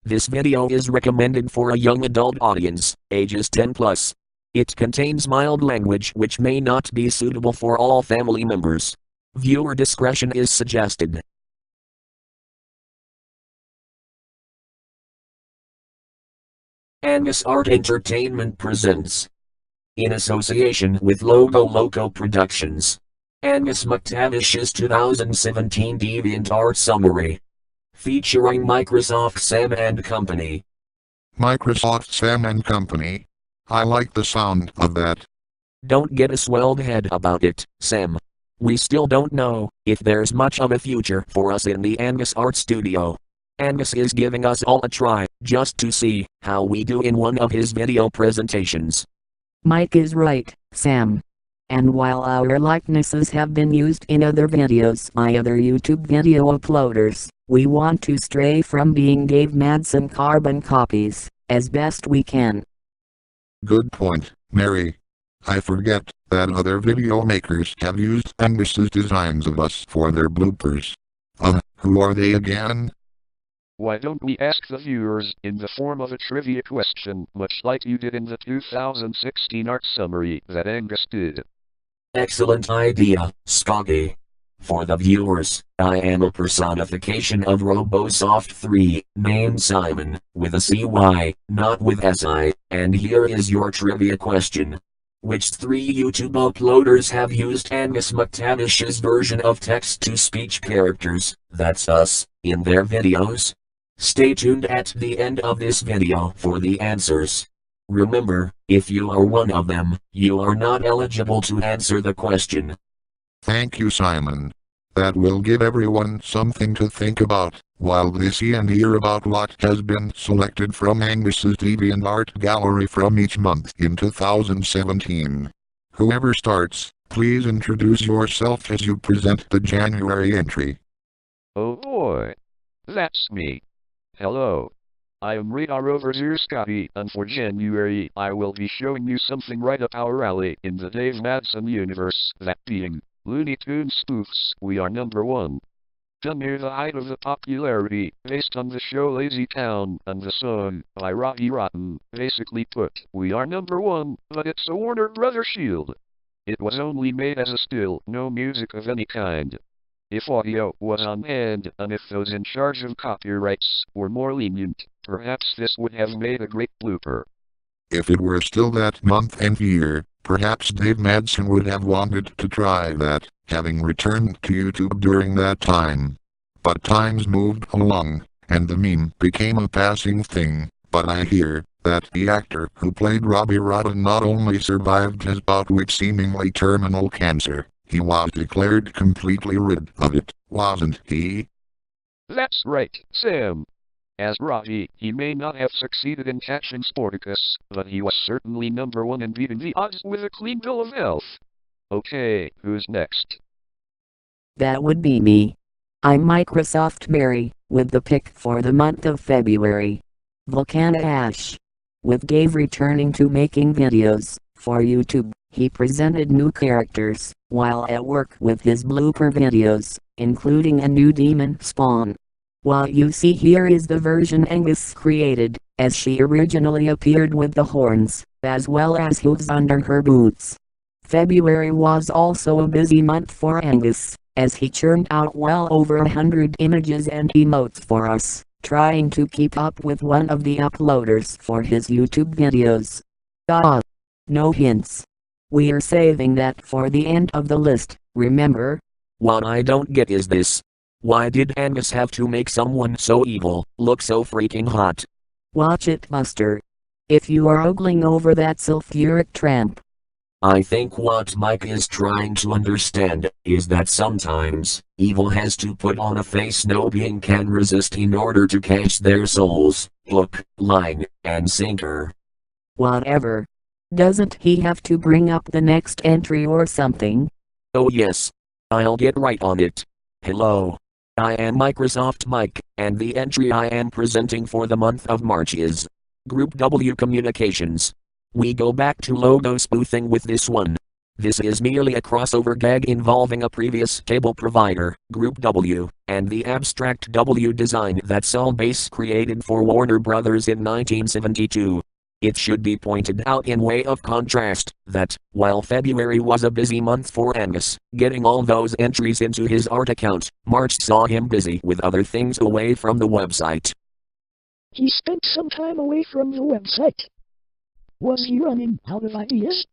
This video is recommended for a young adult audience, ages 10 plus. It contains mild language which may not be suitable for all family members. Viewer discretion is suggested. Angus Art Entertainment presents, in association with Loco Productions, Angus McTavish's 2017 DeviantArt Summary, featuring Microsoft Sam and Company. Microsoft Sam and Company. I like the sound of that. Don't get a swelled head about it, Sam. We still don't know if there's much of a future for us in the Angus Art Studio. Angus is giving us all a try, just to see how we do in one of his video presentations. Mike is right, Sam. And while our likenesses have been used in other videos by other YouTube video uploaders, we want to stray from being Dave Madsen carbon copies, as best we can. Good point, Mary. I forget that other video makers have used Angus's designs of us for their bloopers. Who are they again? Why don't we ask the viewers in the form of a trivia question, much like you did in the 2016 art summary that Angus did? Excellent idea, Scoggy. For the viewers, I am a personification of Robosoft 3, named Simon, with a CY, not with SI, and here is your trivia question. Which 3 YouTube uploaders have used Angus McTavish's version of text-to-speech characters, that's us, in their videos? Stay tuned at the end of this video for the answers. Remember, if you are one of them, you are not eligible to answer the question. Thank you, Simon. That will give everyone something to think about while they see and hear about what has been selected from Angus's DeviantArt gallery from each month in 2017. Whoever starts, please introduce yourself as you present the January entry. Oh boy. That's me. Hello. I am Radar over here, Scotty, and for January I will be showing you something right up our alley in the Dave Madsen universe, that being Looney Tunes spoofs. We are number 1. Done near the height of the popularity, based on the show Lazy Town and the song by Rocky Rotten. Basically put, we are number 1, but it's a Warner Brothers shield. It was only made as a still, no music of any kind. If audio was on hand, and if those in charge of copyrights were more lenient, perhaps this would have made a great blooper. If it were still that month and year, perhaps Dave Madsen would have wanted to try that, having returned to YouTube during that time. But times moved along, and the meme became a passing thing, but I hear that the actor who played Robbie Rotten not only survived his bout with seemingly terminal cancer, he was declared completely rid of it, wasn't he? That's right, Sam. As Robbie, he may not have succeeded in catching Sporticus, but he was certainly number 1 in beating the odds with a clean bill of health. Okay, who's next? That would be me. I'm Microsoft Mary, with the pick for the month of February. Volcana Ash. With Dave returning to making videos for YouTube, he presented new characters while at work with his blooper videos, including a new demon spawn. What you see here is the version Angus created, as she originally appeared with the horns, as well as hooves under her boots. February was also a busy month for Angus, as he churned out well over 100 images and emotes for us, trying to keep up with one of the uploaders for his YouTube videos. No hints. We're saving that for the end of the list, remember? What I don't get is this. Why did Angus have to make someone so evil look so freaking hot? Watch it, Buster. If you are ogling over that sulfuric tramp. I think what Mike is trying to understand is that sometimes evil has to put on a face no being can resist in order to catch their souls, hook, line, and sinker. Whatever. Doesn't he have to bring up the next entry or something? Oh yes. I'll get right on it. Hello. I am Microsoft Mike, and the entry I am presenting for the month of March is Group W Communications. We go back to logo spoofing with this one. This is merely a crossover gag involving a previous cable provider, Group W, and the abstract W design that Saul Bass created for Warner Brothers in 1972. It should be pointed out in way of contrast that, while February was a busy month for Angus, getting all those entries into his art account, March saw him busy with other things away from the website. He spent some time away from the website. Was he running out of ideas?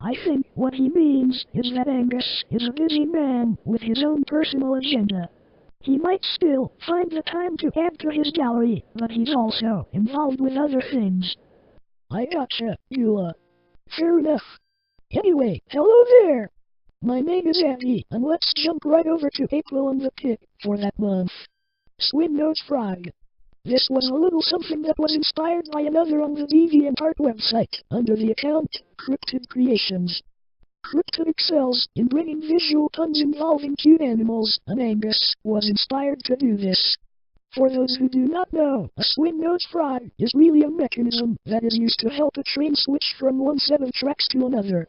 I think what he means is that Angus is a busy man with his own personal agenda. He might still find the time to add to his gallery, but he's also involved with other things. I gotcha, Eula. Fair enough. Anyway, hello there! My name is Andy, and let's jump right over to April and the pick for that month. Swing Nose Frog. This was a little something that was inspired by another on the DeviantArt website, under the account, Cryptid Creations. Cryptid excels in bringing visual puns involving cute animals, and Angus was inspired to do this. For those who do not know, a swing-nose frog is really a mechanism that is used to help a train switch from one set of tracks to another.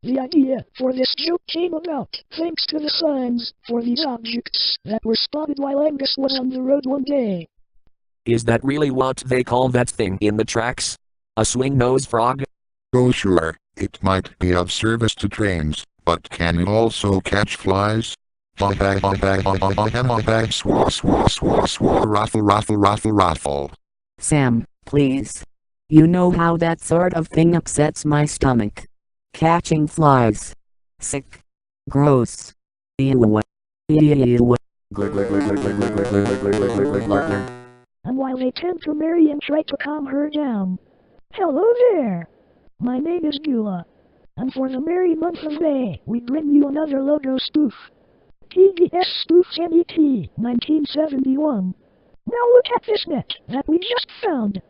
The idea for this joke came about thanks to the signs for these objects that were spotted while Angus was on the road one day. Is that really what they call that thing in the tracks? A swing-nose frog? Oh sure, it might be of service to trains, but can it also catch flies? Raffle, raffle. Sam, please. You know how that sort of thing upsets my stomach. Catching flies. Sick. Gross. Ew. Ew. And while they tend to Mary and try to calm her down. Hello there! My name is Gula. And for the merry month of May, we bring you another logo spoof. TBS Spoofs NET, 1971. Now look at this net that we just found.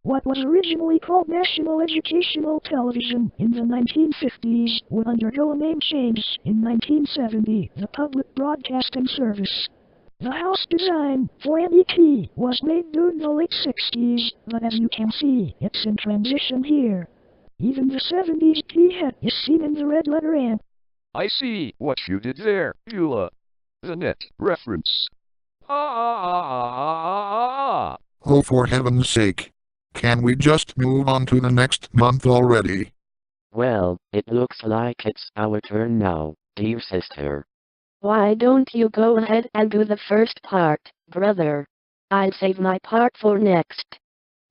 What was originally called National Educational Television in the 1950s would undergo a name change in 1970, the Public Broadcasting Service. The house design for NET was made during the late 60s, but as you can see, it's in transition here. Even the 70s T-head is seen in the red letter N. I see what you did there, Beulah. The net reference. Ah. Oh for heaven's sake. Can we just move on to the next month already? Well, it looks like it's our turn now, dear sister. Why don't you go ahead and do the first part, brother? I'll save my part for next.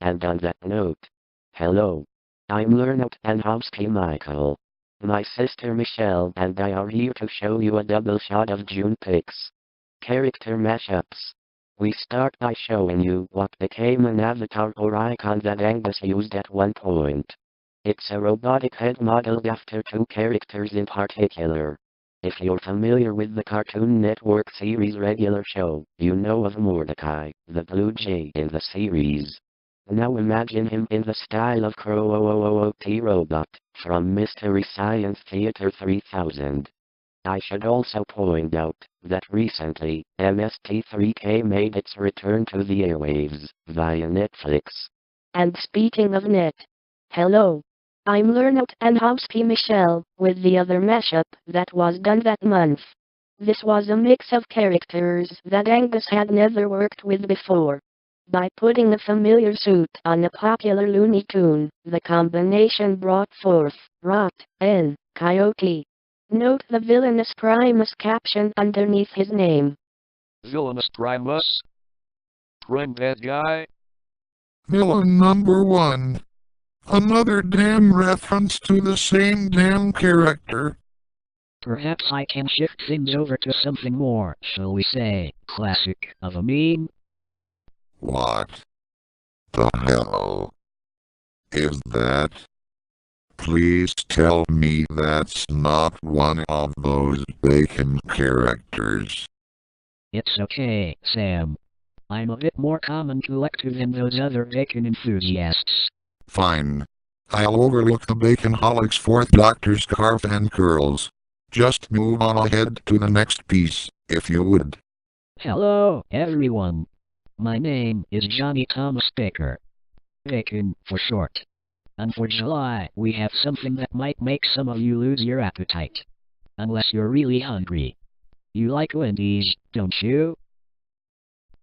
And on that note, hello. I'm Lernout and Housekeeper Michael. My sister Michelle and I are here to show you a double shot of June picks. Character mashups. We start by showing you what became an avatar or icon that Angus used at one point. It's a robotic head modeled after two characters in particular. If you're familiar with the Cartoon Network series regular show, you know of Mordecai, the Blue Jay in the series. Now imagine him in the style of Crow-O-O-O-T Robot, from Mystery Science Theater 3000. I should also point out that recently, MST3K made its return to the airwaves, via Netflix. And speaking of net, hello. I'm Lernout and Housekeeper Michelle, with the other mashup that was done that month. This was a mix of characters that Angus had never worked with before. By putting a familiar suit on a popular Looney Tune, the combination brought forth Rot and Coyote. Note the villainous Primus caption underneath his name. Villainous Primus? Prime bad guy? Villain number one. Another damn reference to the same damn character. Perhaps I can shift things over to something more, shall we say, classic of a meme? What the hell is that? Please tell me that's not one of those bacon characters. It's okay, Sam. I'm a bit more calm and collected than those other bacon enthusiasts. Fine. I'll overlook the Baconholic's fourth doctor scarf and curls. Just move on ahead to the next piece, if you would. Hello, everyone. My name is Johnny Thomas Baker. Bacon for short. And for July, we have something that might make some of you lose your appetite. Unless you're really hungry. You like Wendy's, don't you?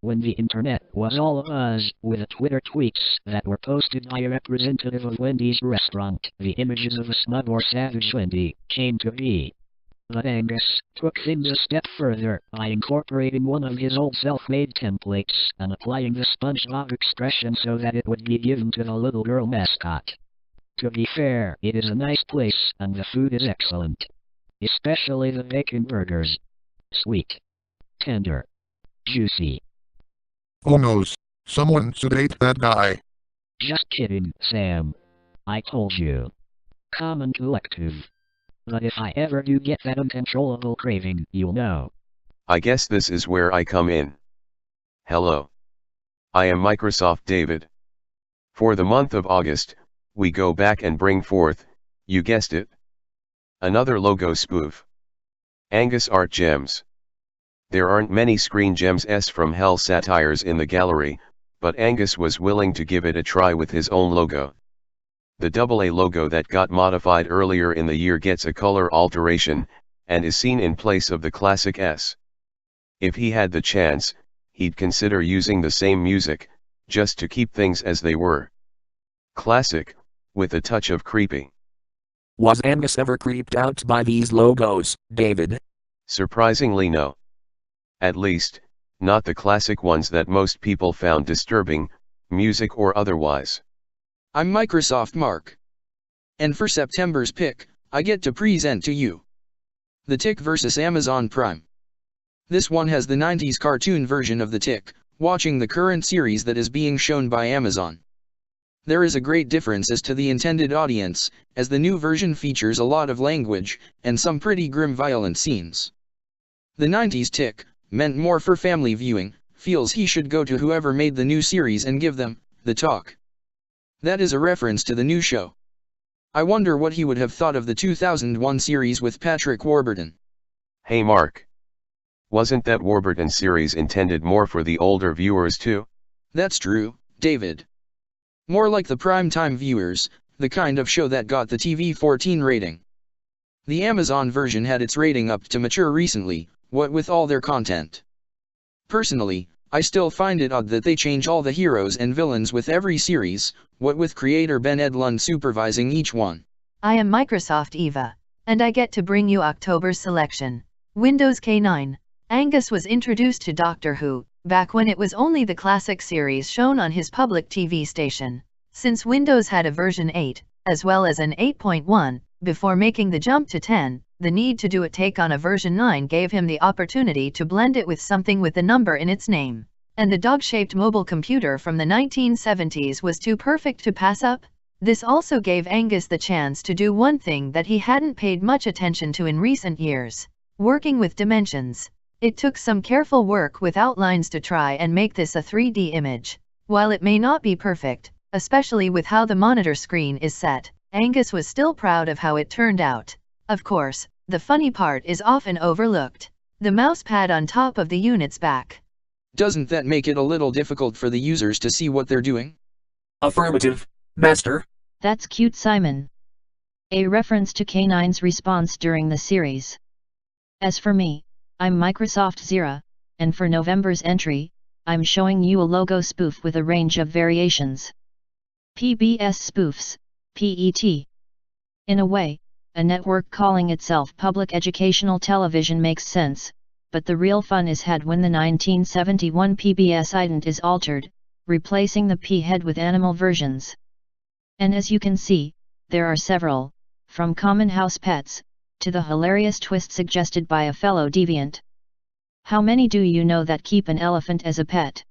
When the internet was all abuzz with the Twitter tweets that were posted by a representative of Wendy's restaurant, the images of a smug or savage Wendy came to be. But Angus took things a step further by incorporating one of his old self-made templates and applying the SpongeBob expression so that it would be given to the little girl mascot. To be fair, it is a nice place and the food is excellent. Especially the bacon burgers. Sweet. Tender. Juicy. Oh no, someone sedate that guy. Just kidding, Sam. I told you. Calm and collective. But if I ever do get that uncontrollable craving, you'll know. I guess this is where I come in. Hello. I am Microsoft David. For the month of August, we go back and bring forth, you guessed it, another logo spoof. Angus Art Gems. There aren't many Screen Gems from Hell satires in the gallery, but Angus was willing to give it a try with his own logo. The AA logo that got modified earlier in the year gets a color alteration, and is seen in place of the classic S. If he had the chance, he'd consider using the same music, just to keep things as they were. Classic, with a touch of creepy. Was Angus ever creeped out by these logos, David? Surprisingly no. At least, not the classic ones that most people found disturbing, music or otherwise. I'm Microsoft Mark. And for September's pick, I get to present to you The Tick vs Amazon Prime. This one has the 90s cartoon version of The Tick, watching the current series that is being shown by Amazon. There is a great difference as to the intended audience, as the new version features a lot of language, and some pretty grim violent scenes. The 90s Tick, meant more for family viewing, feels he should go to whoever made the new series and give them the talk. That is a reference to the new show. I wonder what he would have thought of the 2001 series with Patrick Warburton. Hey Mark. Wasn't that Warburton series intended more for the older viewers too? That's true, David. More like the prime-time viewers, the kind of show that got the TV 14 rating. The Amazon version had its rating upped to mature recently, what with all their content. Personally, I still find it odd that they change all the heroes and villains with every series, what with creator Ben Edlund supervising each one. I am Microsoft Eva, and I get to bring you October's selection. Windows K9. Angus was introduced to Doctor Who, back when it was only the classic series shown on his public TV station. Since Windows had a version 8, as well as an 8.1, before making the jump to 10, the need to do a take on a version 9 gave him the opportunity to blend it with something with the number in its name. And the dog-shaped mobile computer from the 1970s was too perfect to pass up. This also gave Angus the chance to do one thing that he hadn't paid much attention to in recent years: working with dimensions. It took some careful work with outlines to try and make this a 3D image. While it may not be perfect, especially with how the monitor screen is set, Angus was still proud of how it turned out. Of course, the funny part is often overlooked: the mouse pad on top of the unit's back. Doesn't that make it a little difficult for the users to see what they're doing? Affirmative, Master. That's cute, Simon. A reference to K9's response during the series. As for me, I'm Microsoft Zira, and for November's entry, I'm showing you a logo spoof with a range of variations. PBS spoofs, PET. In a way, a network calling itself public educational television makes sense, but the real fun is had when the 1971 PBS ident is altered, replacing the P head with animal versions. And as you can see, there are several, from common house pets, to the hilarious twist suggested by a fellow deviant. How many do you know that keep an elephant as a pet?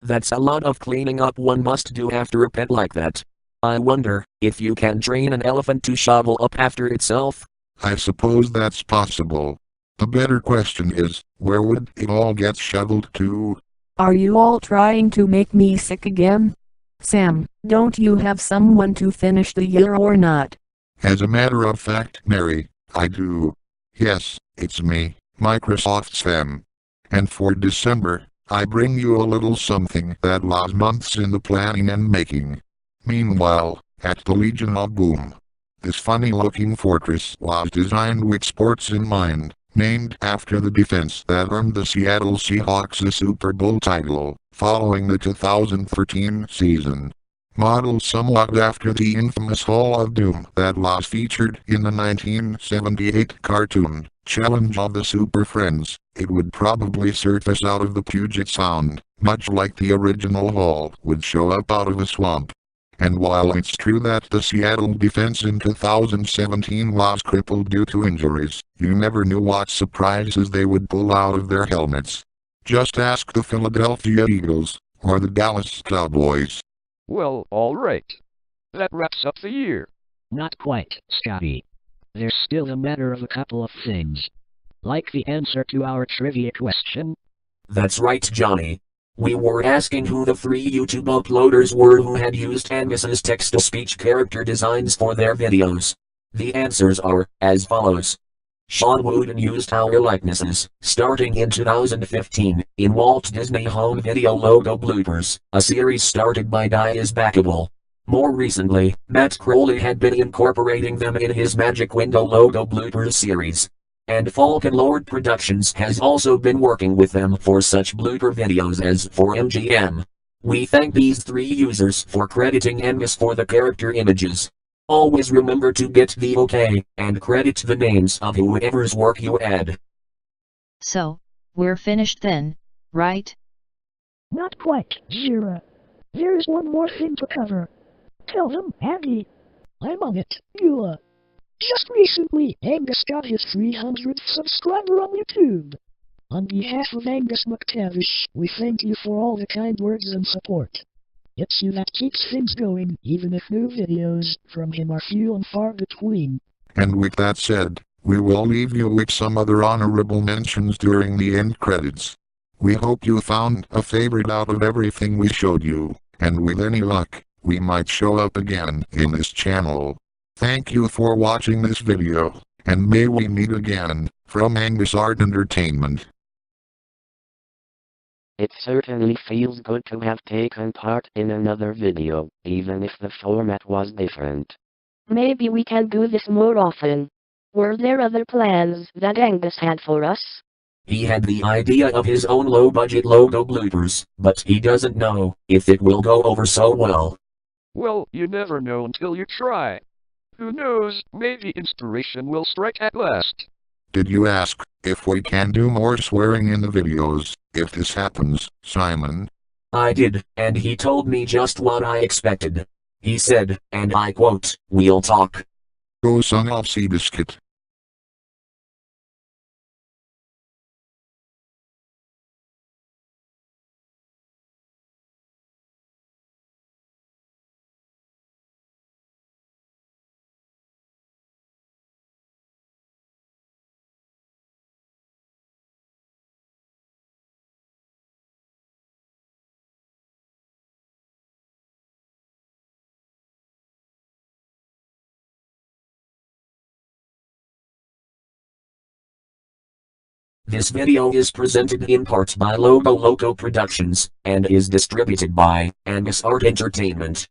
That's a lot of cleaning up one must do after a pet like that. I wonder if you can train an elephant to shovel up after itself. I suppose that's possible. The better question is, where would it all get shoveled to? Are you all trying to make me sick again? Sam, don't you have someone to finish the year or not? As a matter of fact, Mary, I do. Yes, it's me, Microsoft Sam. And for December, I bring you a little something that was months in the planning and making. Meanwhile, at the Legion of Boom. This funny-looking fortress was designed with sports in mind, named after the defense that earned the Seattle Seahawks a Super Bowl title, following the 2013 season. Modeled somewhat after the infamous Hall of Doom that was featured in the 1978 cartoon, Challenge of the Super Friends, it would probably surface out of the Puget Sound, much like the original hall would show up out of a swamp. And while it's true that the Seattle defense in 2017 was crippled due to injuries, you never knew what surprises they would pull out of their helmets. Just ask the Philadelphia Eagles, or the Dallas Cowboys. Well, alright. That wraps up the year. Not quite, Scotty. There's still a matter of a couple of things. Like the answer to our trivia question. That's right, Johnny. We were asking who the 3 YouTube uploaders were who had used Angus's text-to-speech character designs for their videos. The answers are as follows. Sean Wooden used our likenesses, starting in 2015, in Walt Disney Home Video Logo Bloopers, a series started by Die Is Backable. More recently, Matt Crowley had been incorporating them in his Magic Window Logo Bloopers series. And Falcon Lord Productions has also been working with them for such blooper videos as for MGM. We thank these 3 users for crediting Angus for the character images. Always remember to get the OK, and credit the names of whoever's work you add. So, we're finished then, right? Not quite, Zira. There's one more thing to cover. Tell them, Andy. I'm on it, Eula. Just recently, Angus got his 300th subscriber on YouTube. On behalf of Angus McTavish, we thank you for all the kind words and support. It's you that keeps things going, even if new videos from him are few and far between. And with that said, we will leave you with some other honorable mentions during the end credits. We hope you found a favorite out of everything we showed you, and with any luck, we might show up again in this channel. Thank you for watching this video, and may we meet again, from Angus Art Entertainment. It certainly feels good to have taken part in another video, even if the format was different. Maybe we can do this more often. Were there other plans that Angus had for us? He had the idea of his own low-budget logo bloopers, but he doesn't know if it will go over so well. Well, you never know until you try. Who knows, maybe inspiration will strike at last. Did you ask if we can do more swearing in the videos, if this happens, Simon? I did, and he told me just what I expected. He said, and I quote, "We'll talk." Go son of Seabiscuit. This video is presented in part by Logo Productions, and is distributed by Angus Art Entertainment.